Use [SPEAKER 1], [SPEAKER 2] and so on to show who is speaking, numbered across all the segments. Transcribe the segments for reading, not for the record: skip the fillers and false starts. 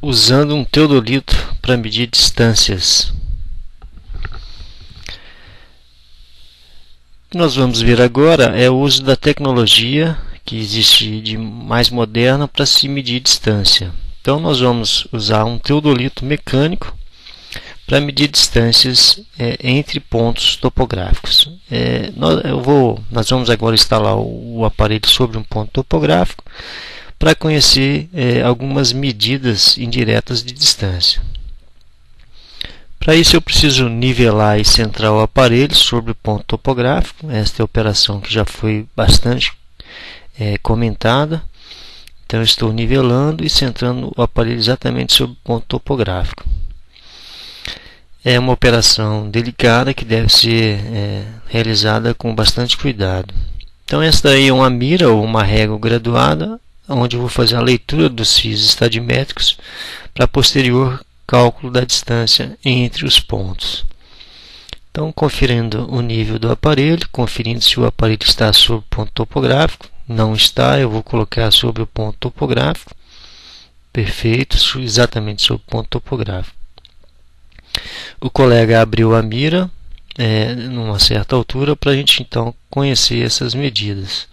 [SPEAKER 1] usando um teodolito para medir distâncias. O que nós vamos ver agora é o uso da tecnologia que existe de mais moderna para se medir distância. Então nós vamos usar um teodolito mecânico para medir distâncias entre pontos topográficos. Nós vamos agora instalar o aparelho sobre um ponto topográfico para conhecer algumas medidas indiretas de distância. Para isso eu preciso nivelar e centrar o aparelho sobre o ponto topográfico. Esta é a operação que já foi bastante comentada. Então eu estou nivelando e centrando o aparelho exatamente sobre o ponto topográfico. É uma operação delicada que deve ser realizada com bastante cuidado. Então esta aí é uma mira ou uma régua graduada, onde eu vou fazer a leitura dos fios estadimétricos para posterior cálculo da distância entre os pontos. Então, conferindo o nível do aparelho, conferindo se o aparelho está sobre o ponto topográfico. Não está, eu vou colocar sobre o ponto topográfico. Perfeito, exatamente sobre o ponto topográfico. O colega abriu a mira numa certa altura para a gente então conhecer essas medidas.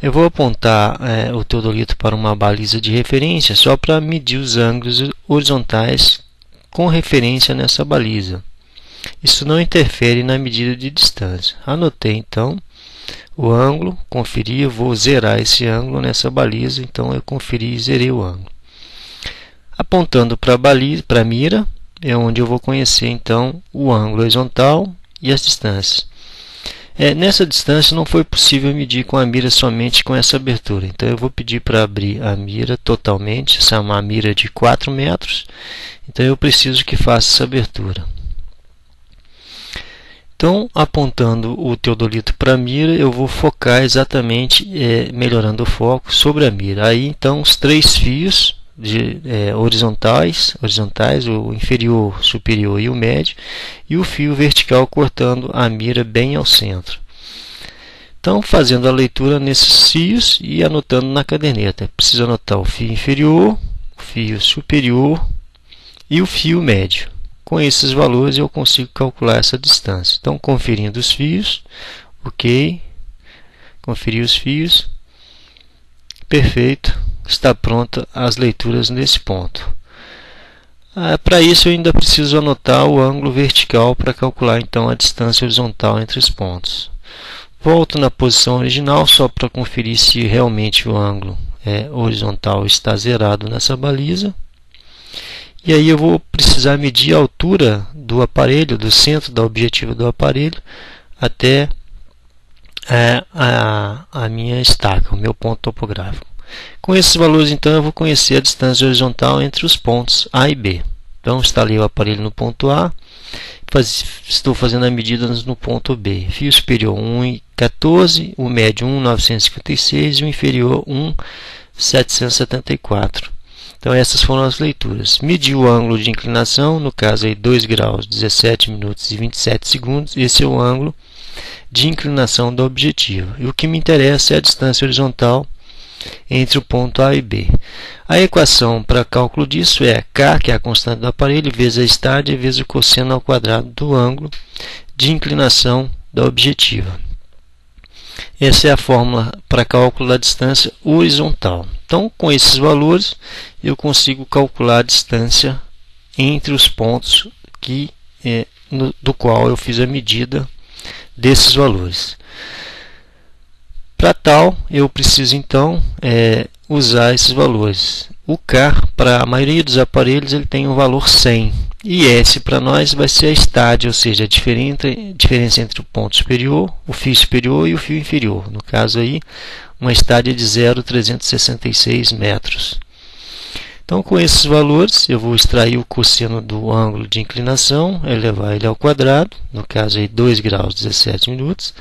[SPEAKER 1] Eu vou apontar o teodolito para uma baliza de referência só para medir os ângulos horizontais com referência nessa baliza. Isso não interfere na medida de distância. Anotei então o ângulo, conferi, eu vou zerar esse ângulo nessa baliza, então eu conferi e zerei o ângulo. Apontando para a mira, é onde eu vou conhecer então o ângulo horizontal e as distâncias. Nessa distância não foi possível medir com a mira somente com essa abertura. Então eu vou pedir para abrir a mira totalmente. Essa é uma mira de 4 metros. Então eu preciso que faça essa abertura. Então, apontando o teodolito para a mira, eu vou focar exatamente, melhorando o foco sobre a mira. Aí então os 3 fios horizontais, o inferior, superior e o médio, e o fio vertical cortando a mira bem ao centro. Então, fazendo a leitura nesses fios e anotando na caderneta. Preciso anotar o fio inferior, o fio superior e o fio médio. Com esses valores eu consigo calcular essa distância. Então, conferindo os fios, ok, conferi os fios, perfeito. Está pronta as leituras nesse ponto. Para isso eu ainda preciso anotar o ângulo vertical para calcular então a distância horizontal entre os pontos. Volto na posição original só para conferir se realmente o ângulo horizontal está zerado nessa baliza. E aí eu vou precisar medir a altura do aparelho, do centro da objetiva do aparelho, até a minha estaca, o meu ponto topográfico. Com esses valores, então, eu vou conhecer a distância horizontal entre os pontos A e B. Então, instalei o aparelho no ponto A, estou fazendo a medida no ponto B. Fio superior 1,14, o médio 1,956 e o inferior 1,774. Então, essas foram as leituras. Medi o ângulo de inclinação, no caso aí 2 graus, 17 minutos e 27 segundos. Esse é o ângulo de inclinação da objetiva. E o que me interessa é a distância horizontal entre o ponto A e B. A equação para cálculo disso é K, que é a constante do aparelho, vezes a estádia, vezes o cosseno ao quadrado do ângulo de inclinação da objetiva. Essa é a fórmula para cálculo da distância horizontal. Então, com esses valores, eu consigo calcular a distância entre os pontos do qual eu fiz a medida desses valores. Para tal, eu preciso então usar esses valores. O K, para a maioria dos aparelhos, ele tem um valor 100. E S para nós vai ser a estádia, ou seja, a diferença entre o ponto superior, o fio superior e o fio inferior. No caso aí, uma estádia de 0,366 metros. Então, com esses valores, eu vou extrair o cosseno do ângulo de inclinação, elevar ele ao quadrado, no caso aí 2 graus 17 minutos.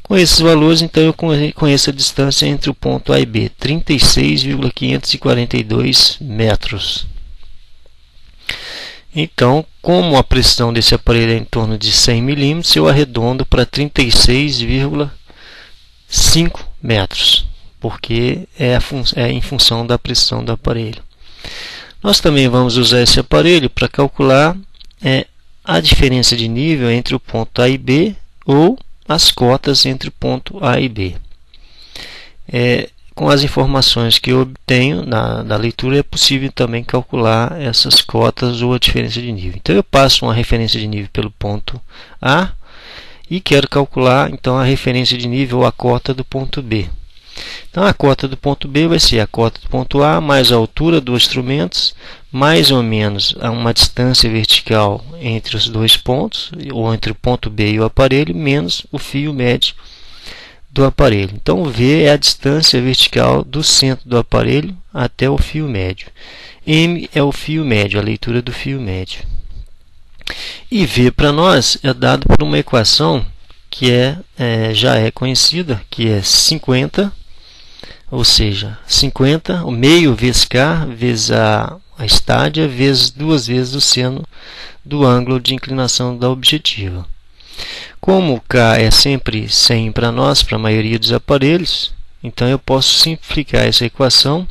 [SPEAKER 1] Com esses valores, então, eu conheço a distância entre o ponto A e B, 36,542 metros. Então, como a pressão desse aparelho é em torno de 100 milímetros, eu arredondo para 36,5 metros, porque é em função da pressão do aparelho. Nós também vamos usar esse aparelho para calcular a diferença de nível entre o ponto A e B ou as cotas entre o ponto A e B. Com as informações que eu obtenho da leitura, é possível também calcular essas cotas ou a diferença de nível. Então eu passo uma referência de nível pelo ponto A e quero calcular então a referência de nível ou a cota do ponto B. Então a cota do ponto B vai ser a cota do ponto A mais a altura dos instrumentos, mais ou menos uma distância vertical entre os dois pontos, ou entre o ponto B e o aparelho, menos o fio médio do aparelho. Então V é a distância vertical do centro do aparelho até o fio médio. M é o fio médio, a leitura do fio médio. E V para nós é dado por uma equação que já é conhecida, que é 50, ou seja, 50, o meio vezes K, vezes a estádia, vezes 2 vezes o seno do ângulo de inclinação da objetiva. Como o K é sempre 100 para nós, para a maioria dos aparelhos, então eu posso simplificar essa equação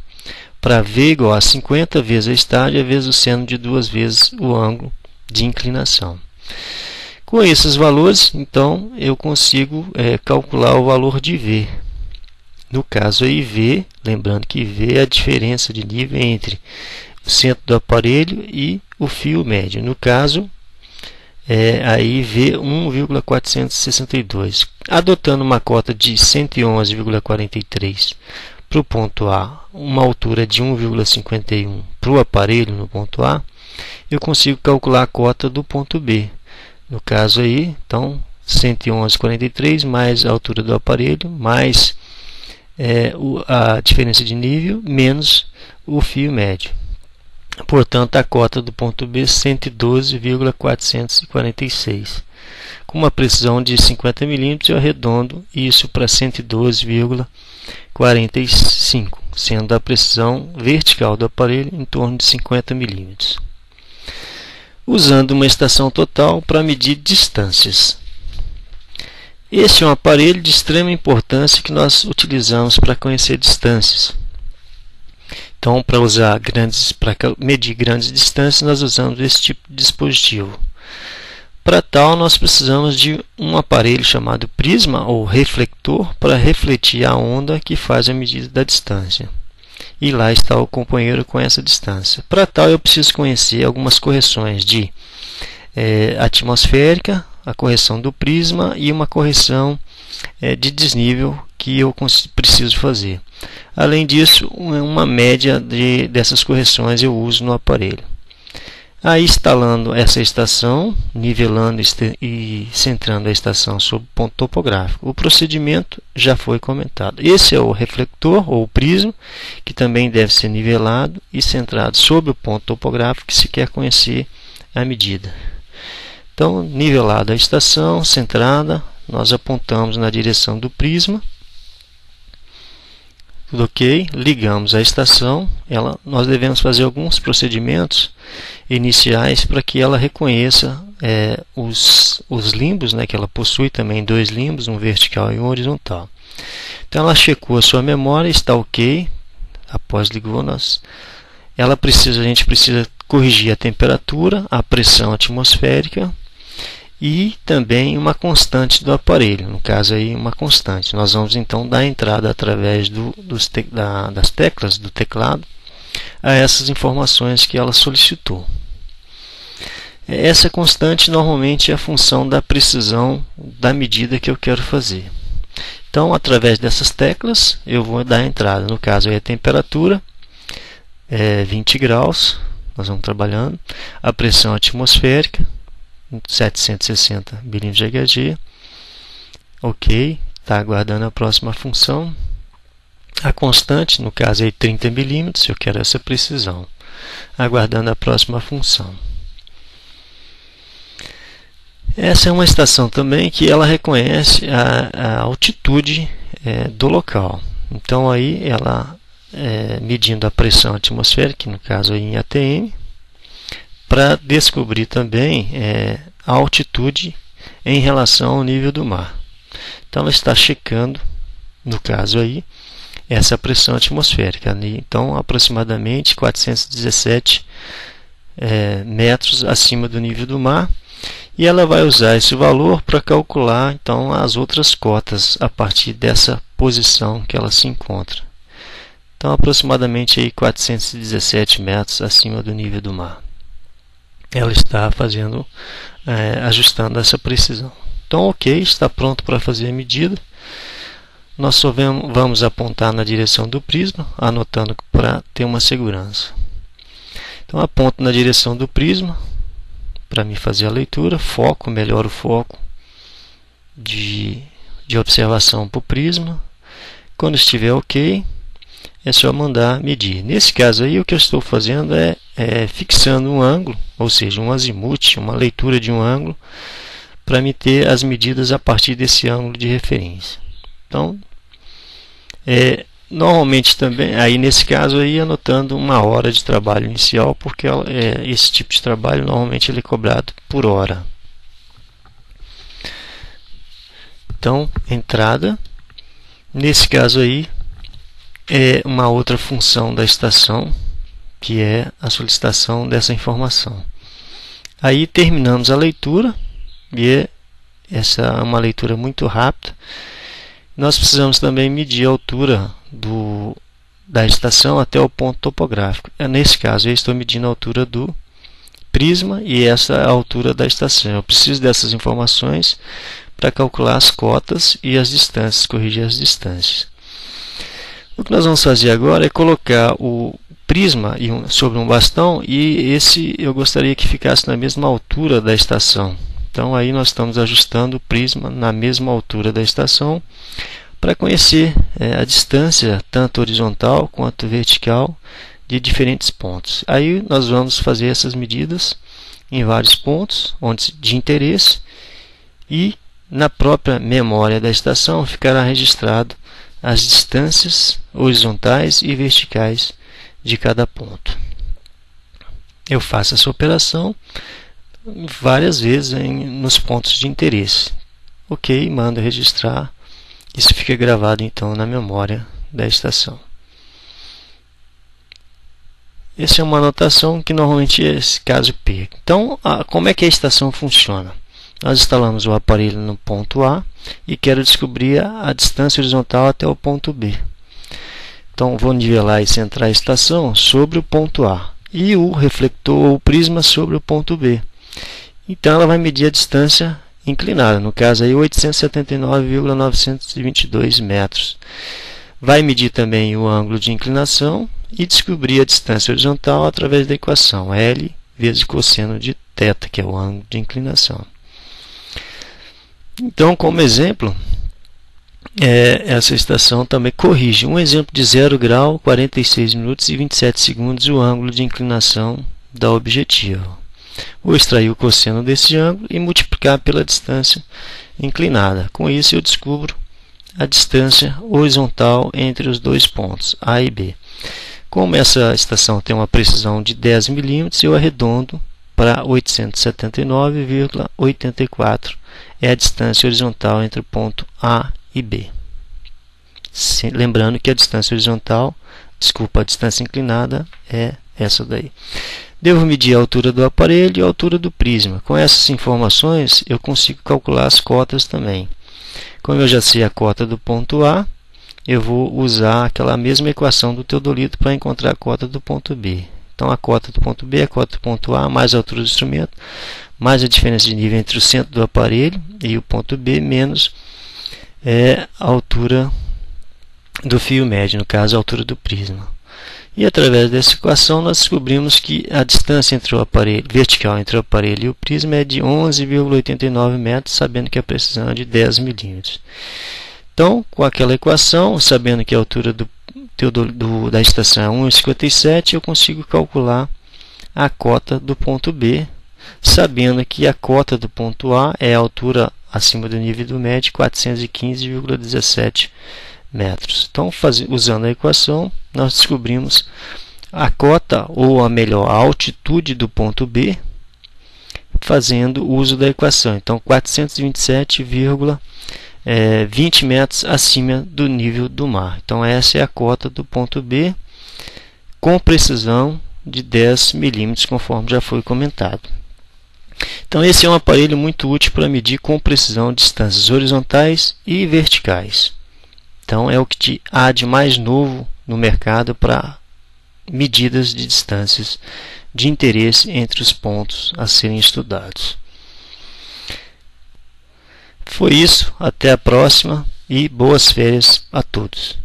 [SPEAKER 1] para V igual a 50 vezes a estádia vezes o seno de 2 vezes o ângulo de inclinação. Com esses valores, então, eu consigo calcular o valor de V. No caso aí, V, lembrando que V é a diferença de nível entre o centro do aparelho e o fio médio. No caso, aí V 1,462. Adotando uma cota de 111,43 para o ponto A, uma altura de 1,51 para o aparelho no ponto A, eu consigo calcular a cota do ponto B. No caso aí, então, 111,43 mais a altura do aparelho, mais a diferença de nível, menos o fio médio. Portanto, a cota do ponto B 112,446. Com uma precisão de 50 mm, eu arredondo isso para 112,45, sendo a precisão vertical do aparelho em torno de 50 mm. Usando uma estação total para medir distâncias. Este é um aparelho de extrema importância que nós utilizamos para conhecer distâncias. Então, para medir grandes distâncias, nós usamos esse tipo de dispositivo. Para tal, nós precisamos de um aparelho chamado prisma ou reflector para refletir a onda que faz a medida da distância. E lá está o companheiro com essa distância. Para tal, eu preciso conhecer algumas correções de atmosférica, a correção do prisma e uma correção de desnível que eu preciso fazer. Além disso, uma média dessas correções eu uso no aparelho. Aí, instalando essa estação, nivelando e centrando a estação sobre o ponto topográfico. O procedimento já foi comentado. Esse é o reflector ou o prisma, que também deve ser nivelado e centrado sobre o ponto topográfico que se quer conhecer a medida. Então, nivelada a estação, centrada, nós apontamos na direção do prisma. Tudo ok, ligamos a estação. Nós devemos fazer alguns procedimentos iniciais para que ela reconheça os limbos, né, que ela possui também 2 limbos, um vertical e um horizontal. Então ela checou a sua memória, está ok. Após ligou, a gente precisa corrigir a temperatura, a pressão atmosférica e também uma constante do aparelho, no caso aí uma constante. Nós vamos então dar entrada através das teclas do teclado a essas informações que ela solicitou. Essa constante normalmente é a função da precisão da medida que eu quero fazer. Então, através dessas teclas, eu vou dar entrada. No caso aí a temperatura, 20 graus, nós vamos trabalhando. A pressão atmosférica, 760 mmHg. Ok, está aguardando a próxima função. A constante, no caso aí 30 mm, eu quero essa precisão. Aguardando a próxima função. Essa é uma estação também que ela reconhece a altitude do local. Então aí ela medindo a pressão atmosférica, no caso aí em ATM, para descobrir também a altitude em relação ao nível do mar. Então ela está checando, no caso aí, essa pressão atmosférica. Então, aproximadamente 417 metros acima do nível do mar. E ela vai usar esse valor para calcular então as outras cotas a partir dessa posição que ela se encontra. Então, aproximadamente aí 417 metros acima do nível do mar. Ela está fazendo, ajustando essa precisão. Então, ok, está pronto para fazer a medida. Nós só vamos apontar na direção do prisma, anotando para ter uma segurança. Então, aponto na direção do prisma para me fazer a leitura, foco, melhoro o foco de observação para o prisma. Quando estiver ok, é só mandar medir. Nesse caso aí, o que eu estou fazendo é fixando um ângulo, ou seja, um azimute, uma leitura de um ângulo, para me ter as medidas a partir desse ângulo de referência. Então, normalmente também, aí nesse caso aí, anotando uma hora de trabalho inicial, porque esse tipo de trabalho normalmente ele é cobrado por hora. Então, entrada, nesse caso aí, é uma outra função da estação, que é a solicitação dessa informação. Aí terminamos a leitura, e essa é uma leitura muito rápida. Nós precisamos também medir a altura da estação até o ponto topográfico. Nesse caso, eu estou medindo a altura do prisma e essa é a altura da estação. Eu preciso dessas informações para calcular as cotas e as distâncias, corrigir as distâncias. O que nós vamos fazer agora é colocar o prisma sobre um bastão, e esse eu gostaria que ficasse na mesma altura da estação. Então aí nós estamos ajustando o prisma na mesma altura da estação para conhecer a distância tanto horizontal quanto vertical de diferentes pontos. Aí nós vamos fazer essas medidas em vários pontos de interesse, e na própria memória da estação ficará registrado as distâncias horizontais e verticais de cada ponto. Eu faço essa operação várias vezes nos pontos de interesse. Ok, mando registrar. Isso fica gravado então na memória da estação. Essa é uma anotação que normalmente esse caso perca. Então, como é que a estação funciona? Nós instalamos o aparelho no ponto A e quero descobrir a distância horizontal até o ponto B. Então, vou nivelar e centrar a estação sobre o ponto A e o reflector ou o prisma sobre o ponto B. Então, ela vai medir a distância inclinada, no caso aí 879,922 metros. Vai medir também o ângulo de inclinação e descobrir a distância horizontal através da equação L vezes cosseno de θ, que é o ângulo de inclinação. Então, como exemplo, essa estação também corrige um exemplo de 0 grau, 46 minutos e 27 segundos o ângulo de inclinação da objetiva. Vou extrair o cosseno desse ângulo e multiplicar pela distância inclinada. Com isso, eu descubro a distância horizontal entre os dois pontos, A e B. Como essa estação tem uma precisão de 10 milímetros, eu arredondo para 879,84. É a distância horizontal entre o ponto A e B. Lembrando que a distância horizontal, a distância inclinada é essa daí. Devo medir a altura do aparelho e a altura do prisma. Com essas informações, eu consigo calcular as cotas também. Como eu já sei a cota do ponto A, eu vou usar aquela mesma equação do teodolito para encontrar a cota do ponto B. Então, a cota do ponto B é a cota do ponto A mais a altura do instrumento, mais a diferença de nível entre o centro do aparelho e o ponto B, menos a altura do fio médio, no caso, a altura do prisma. E através dessa equação, nós descobrimos que a distância entre o aparelho, vertical entre o aparelho e o prisma é de 11,89 metros, sabendo que a precisão é de 10 milímetros. Então, com aquela equação, sabendo que a altura da estação é 1,57, eu consigo calcular a cota do ponto B, sabendo que a cota do ponto A é a altura acima do nível do médio, 415,17 metros. Então, usando a equação, nós descobrimos a cota, ou a melhor, a altitude do ponto B, fazendo uso da equação. Então, 427,17 20 metros acima do nível do mar. Então essa é a cota do ponto B, com precisão de 10 milímetros, conforme já foi comentado. Então esse é um aparelho muito útil para medir com precisão distâncias horizontais e verticais. Então é o que há de mais novo no mercado para medidas de distâncias de interesse entre os pontos a serem estudados. Foi isso, até a próxima e boas férias a todos.